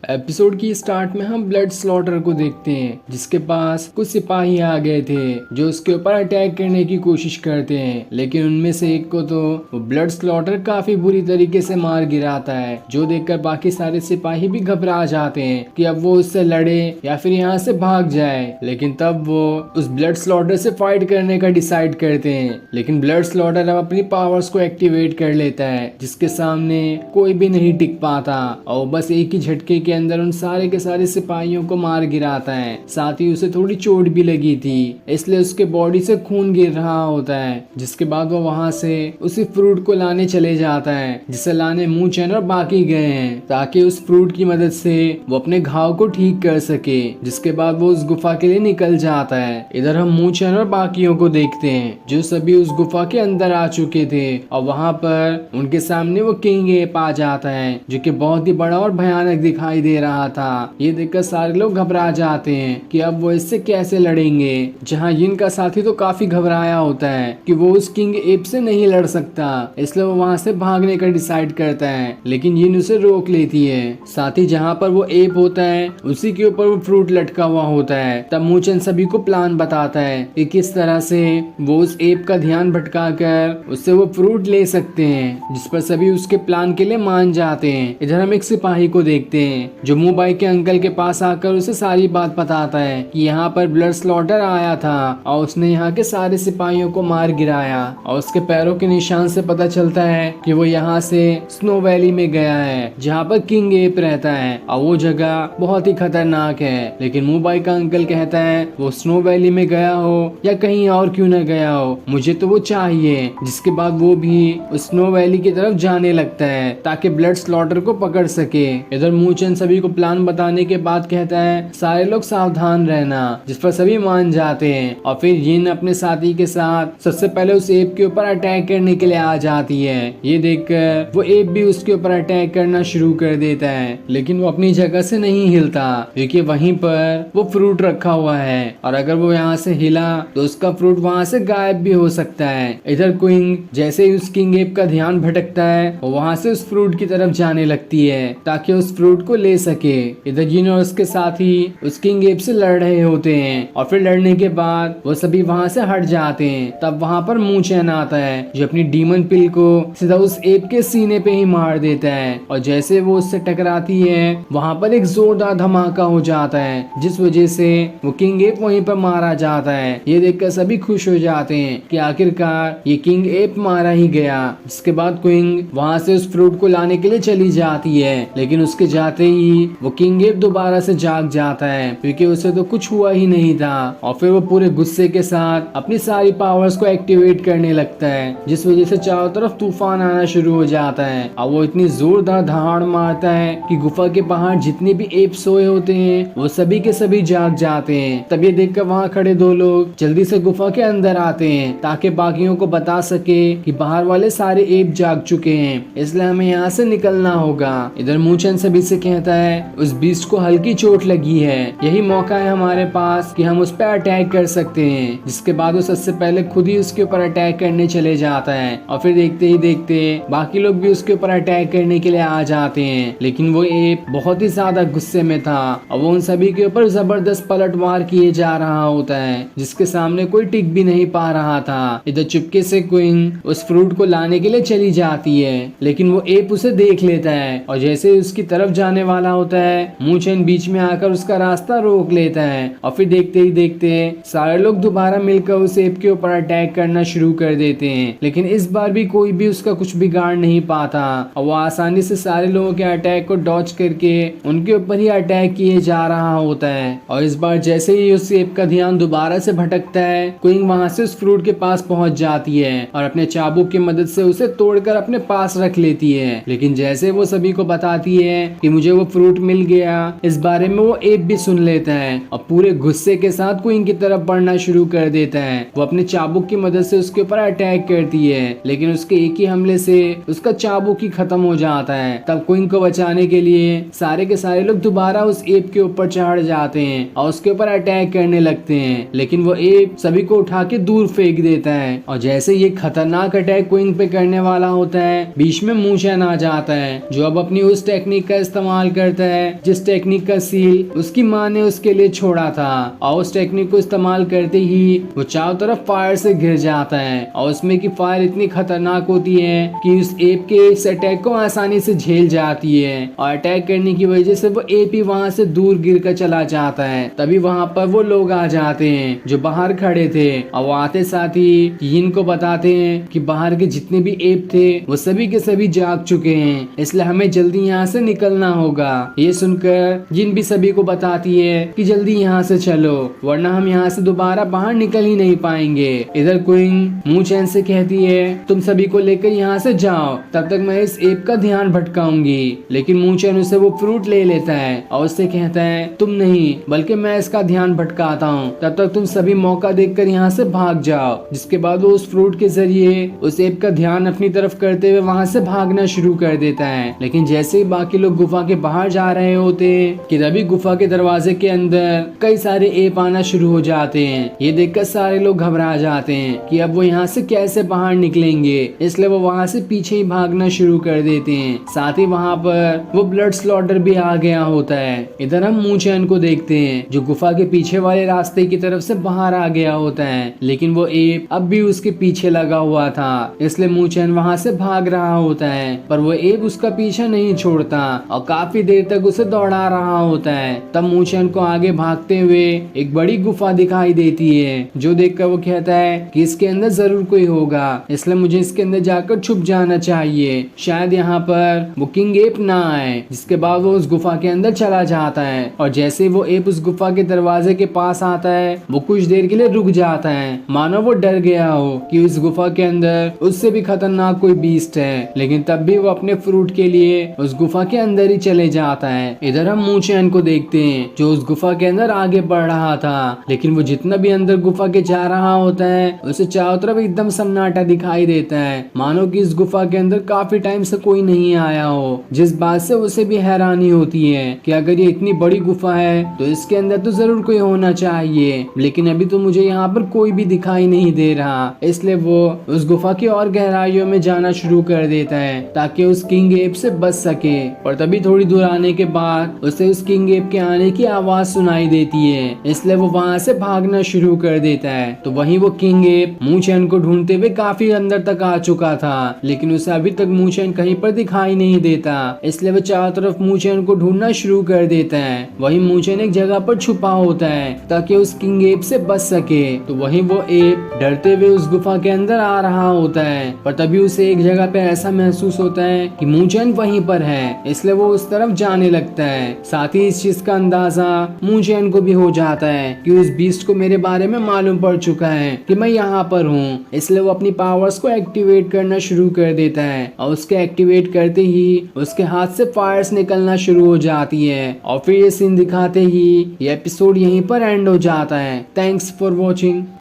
Episode की start में हम ब्लड स्लॉटर को देखते हैं, जिसके पास कुछ सिपाही आ गए थे जो उसके ऊपर अटैक करने की कोशिश करते हैं, लेकिन उनमें से एक को तो वो ब्लड स्लॉटर काफी बुरी तरीके से मार गिराता है, जो देखकर बाकी सारे सिपाही भी घबरा जाते हैं कि अब वो उससे लड़े या फिर यहाँ से भाग जाए। लेकिन तब वो उस ब्लड स्लॉटर से फाइट करने का डिसाइड करते हैं, लेकिन ब्लड स्लॉटर अब अपनी पावर्स को एक्टिवेट कर लेता है, जिसके सामने कोई भी नहीं टिक पाता और बस एक ही झटके के अंदर उन सारे के सारे सिपाहियों को मार गिराता है। साथ ही उसे थोड़ी चोट भी लगी थी, इसलिए उसके बॉडी से खून गिर रहा होता है। जिसके बाद वो वहाँ से उसी फ्रूट को लाने चले जाता है, जिसे लाने मूचेन और बाकी गए हैं, ताकि उस फ्रूट की मदद से वो अपने घाव को ठीक कर सके। जिसके बाद वो उस गुफा के लिए निकल जाता है। इधर हम मूचेन और बाकियों को देखते हैं, जो सभी उस गुफा के अंदर आ चुके थे और वहाँ पर उनके सामने वो किंग एप आ जाता है, जो कि बहुत ही बड़ा और भयानक दिखाई दे रहा था। ये देखकर सारे लोग घबरा जाते हैं कि अब वो इससे कैसे लड़ेंगे, जहाँ यिन का साथी तो काफी घबराया होता है कि वो उस किंग एप से नहीं लड़ सकता, इसलिए वो वहाँ से भागने का डिसाइड करता है, लेकिन यिन उसे रोक लेती है। साथ ही जहाँ पर वो एप होता है उसी के ऊपर वो फ्रूट लटका हुआ होता है। तब मूचेन सभी को प्लान बताता है कि किस तरह से वो उस एप का ध्यान भटका कर उससे वो फ्रूट ले सकते हैं, जिस पर सभी उसके प्लान के लिए मान जाते हैं। इधर हम एक सिपाही को देखते हैं जो मुंबई के अंकल के पास आकर उसे सारी बात बताता है कि यहाँ पर ब्लड स्लॉटर आया था और उसने यहाँ के सारे सिपाहियों को मार गिराया, और उसके पैरों के निशान से पता चलता है कि वो यहाँ से स्नो वैली में गया है, जहाँ पर किंग एप रहता है, और वो जगह बहुत ही खतरनाक है। लेकिन मुंबई का अंकल कहता है वो स्नो वैली में गया हो या कहीं और क्यों न गया हो, मुझे तो वो चाहिए। जिसके बाद वो भी उस स्नो वैली की तरफ जाने लगता है ताकि ब्लड स्लॉटर को पकड़ सके। इधर मूचेन सभी को प्लान बताने के बाद कहता है सारे लोग सावधान रहना, जिस पर सभी मान जाते हैं। और फिर यिन अपने साथी के साथ सबसे पहले उस एप के ऊपर अटैक करने के लिए आ जाती है। ये देखकर वो एप भी उसके ऊपर अटैक करना शुरू कर देता है, लेकिन वो अपनी जगह से नहीं हिलता, क्योंकि वहीं पर वो फ्रूट रखा हुआ है, और अगर वो यहाँ से हिला तो उसका फ्रूट वहाँ से गायब भी हो सकता है। इधर क्विंग जैसे ही उस किंग एप का ध्यान भटकता है वो वहाँ से उस फ्रूट की तरफ जाने लगती है ताकि उस फ्रूट को ले सके। इधर यिन और उसके साथी उस किंग एप से लड़ रहे होते हैं, और फिर लड़ने के बाद वो सभी वहाँ से हट जाते हैं। तब वहाँ पर मूचेन आता है जो अपनी डीमन पिल को सीधा उस एप के सीने पे ही मार देता है, और जैसे वो उससे टकराती है वहाँ पर एक जोरदार धमाका हो जाता है, जिस वजह से वो किंग एप वहीं पर मारा जाता है। ये देखकर सभी खुश हो जाते हैं कि आखिरकार ये किंग एप मारा ही गया। जिसके बाद क्विंग वहाँ से उस फ्रूट को लाने के लिए चली जाती है, लेकिन उसके जाते ही वो किंग एप दोबारा से जाग जाता है, क्योंकि उसे तो कुछ हुआ ही नहीं था। और फिर वो पूरे गुस्से के साथ अपनी सारी पावर्स को एक्टिवेट करने लगता है, जिस वजह से चारों तरफ तूफान आना शुरू हो जाता है, और वो इतनी जोरदार दहाड़ मारता है कि गुफा के बाहर जितने भी एप सोए होते हैं वो सभी के सभी जाग जाते हैं। तब ये देखकर वहाँ खड़े दो लोग जल्दी से गुफा के अंदर आते हैं ताकि बाकियों को बता सके कि बाहर वाले सारे एप जाग चुके हैं, इसलिए हमें यहाँ से निकलना होगा। इधर मूचेन सभी से कहता है उस बीस्ट को हल्की चोट लगी है, यही मौका है हमारे पास कि हम उस पर अटैक कर सकते हैं। जिसके बाद वो सबसे पहले खुद ही उसके ऊपर अटैक करने चले जाता है, और फिर देखते ही देखते बाकी लोग भी उसके ऊपर अटैक करने के लिए आ जाते हैं। लेकिन वो एप बहुत ही ज्यादा गुस्से में था और वो उन सभी के ऊपर जबरदस्त पलटवार किए जा रहा होता है, जिसके सामने कोई टिक भी नहीं पा रहा था। इधर चुपके से क्विंग उस फ्रूट को लाने के लिए चली जाती है, लेकिन वो एप उसे देख लेता है, और जैसे ही उसकी तरफ जाने वाला होता है मूचेन बीच में आकर उसका रास्ता रोक लेता है, और फिर देखते ही देखते सारे लोग दोबारा मिलकर उस एप के ऊपर अटैक करना शुरू कर देते हैं। लेकिन इस बार भी कोई भी उसका कुछ बिगाड़ नहीं पाता, और वो आसानी से सारे लोगों के अटैक को डॉच करके उनके ऊपर ही अटैक किए जा रहा होता है। और इस बार जैसे ही उस एप का ध्यान दोबारा से भटकता है, क्विंग वहां से उस फ्रूट के पास पहुंच जाती है और अपने चाबुक की मदद से उसे तोड़कर अपने पास रख लेती है। लेकिन जैसे वो सभी को बताती है कि मुझे वो फ्रूट मिल गया, इस बारे में वो एप भी सुन लेता है और पूरे गुस्से के साथ क्विंग की तरफ बढ़ना शुरू कर देता है। वो अपने चाबुक की मदद से उसके ऊपर अटैक करती है, लेकिन उसके एक ही हमले से उसका चाबुक ही खत्म हो जाता है। तब क्विंग को बचाने के लिए सारे के सारे लोग दोबारा उस एप के ऊपर चढ़ जाते हैं और उसके ऊपर अटैक करने लगते हैं, लेकिन वो एप सभी को उठा के दूर फेंक देता है। और जैसे ये खतरनाक अटैक क्विंग पे करने वाला होता है, बीच में मूचेन आ जाता है, जो अब अपनी उस टेक्निक का इस्तेमाल करता है जिस टेक्निक का सील उसकी माँ ने उसके लिए छोड़ा था, और उस टेक्निक को इस्तेमाल करते ही वो चारों तरफ फायर से घिर जाता है। और उसमें की फायर इतनी खतरनाक होती है कि उस एप के इस अटैक को आसानी से झेल जाती है, और अटैक करने की वजह से वो एप ही वहाँ से दूर गिर कर चला जाता है। तभी वहाँ पर वो लोग आ जाते हैं जो बाहर खड़े थे, और वो आते साथ ही यिन को बताते हैं कि बाहर के जितने भी एप थे वो सभी के सभी जाग चुके हैं, इसलिए हमें जल्दी यहाँ से निकलना होगा। ये सुनकर यिन भी सभी को बताती है कि जल्दी यहाँ से चलो, वरना हम यहाँ से दोबारा बाहर निकल ही नहीं पाएंगे। इधर क्वीन मू चैन से कहती है तुम सभी को लेकर यहाँ से जाओ, तब तक मैं इस एप का ध्यान भटकाऊंगी। लेकिन मू चैन उसे वो फ्रूट ले लेता है और उससे कहता है तुम नहीं बल्कि मैं इसका ध्यान भटकाता हूँ, तब तक तुम सभी मौका देखकर यहाँ से भाग जाओ। जिसके बाद वो उस फ्रूट के जरिए उस एप का ध्यान अपनी तरफ करते हुए वहाँ से भागना शुरू कर देता है। लेकिन जैसे ही बाकी लोग गुफा के बाहर जा रहे होते कि तभी गुफा के दरवाजे के अंदर कई सारे एप आना शुरू हो जाते हैं। ये देखकर सारे लोग घबरा जाते हैं कि अब वो यहाँ से कैसे बाहर निकलेंगे, इसलिए वो वहाँ से पीछे ही भागना शुरू कर देते हैं। साथ ही वहाँ पर वो ब्लड स्लॉटर भी आ गया होता है। इधर हम मू चैन को देखते हैं जो गुफा के पीछे वाले रास्ते की तरफ से बाहर आ गया होता है, लेकिन वो एप अब भी उसके पीछे लगा हुआ था, इसलिए मू चैन वहाँ से भाग रहा होता है। पर वो एप उसका पीछा नहीं छोड़ता और काफी देर तक उसे दौड़ा रहा होता है। तब मू चैन को आगे भागते हुए एक बड़ी गुफा दिखाई देती है, जो देखकर वो कहता है कि इसके अंदर जरूर कोई होगा, इसलिए मुझे इसके अंदर जाकर छुप जाना चाहिए, शायद यहाँ पर वो किंग एप ना आए। जिसके बाद वो उस गुफा के अंदर चला जाता है, और जैसे ही वो एप उस गुफा के दरवाजे के पास आता है वो कुछ देर के लिए रुक जाता है, मानो वो डर गया हो कि उस गुफा के अंदर उससे भी खतरनाक कोई बीस्ट है। लेकिन तब भी वो अपने फ्रूट के लिए उस गुफा के अंदर ही चले जाता है। इधर हम मू चैन को देखते हैं जो उस गुफा के अंदर आगे बढ़ रहा था, लेकिन वो जितना भी अंदर गुफा के जा रहा होता है उसे चारों तरफ एकदम सन्नाटा दिखाई देता है, मानो कि इस गुफा के अंदर काफी टाइम से कोई नहीं आया हो। जिस बात से उसे भी हैरानी होती है कि अगर ये इतनी बड़ी गुफा है तो इसके अंदर तो जरूर कोई होना चाहिए, लेकिन अभी तो मुझे यहाँ पर कोई भी दिखाई नहीं दे रहा। इसलिए वो उस गुफा की और गहराइयों में जाना शुरू कर देता है ताकि उस किंग एप से बच सके। और तभी थोड़ी दूर आने के बाद उसे उस किंग एप के आने की आवाज सुनाई देती है, इसलिए वो वहाँ से भागना शुरू कर देता है। तो वहीं वो किंग एप मू चैन को ढूंढते हुए काफी अंदर तक आ चुका था, लेकिन उसे अभी तक मू चैन कहीं पर दिखाई नहीं देता, इसलिए वो चारों तरफ मू चैन को ढूंढना शुरू कर देता है। वहीं मू चैन एक जगह पर छुपा होता है ताकि उस किंग एप से बच सके। तो वहीं वो एप डरते हुए उस गुफा के अंदर आ रहा होता है, पर तभी उसे एक जगह पे ऐसा महसूस होता है कि मू चैन वहीं पर है, इसलिए वो उस तरफ जाने लगता है। साथ ही इस चीज का अंदाजा मू चैन को भी हो जाता है कि उस बीस्ट को मेरे बारे में मालूम पड़ चुका है कि मैं यहाँ पर हूँ, इसलिए वो अपनी पावर्स को एक्टिवेट करना शुरू कर देता है। और उसके एक्टिवेट करते ही उसके हाथ से फायर्स निकलना शुरू हो जाती है, और फिर ये सीन दिखाते ही ये एपिसोड यहीं पर एंड हो जाता है। Thanks for watching.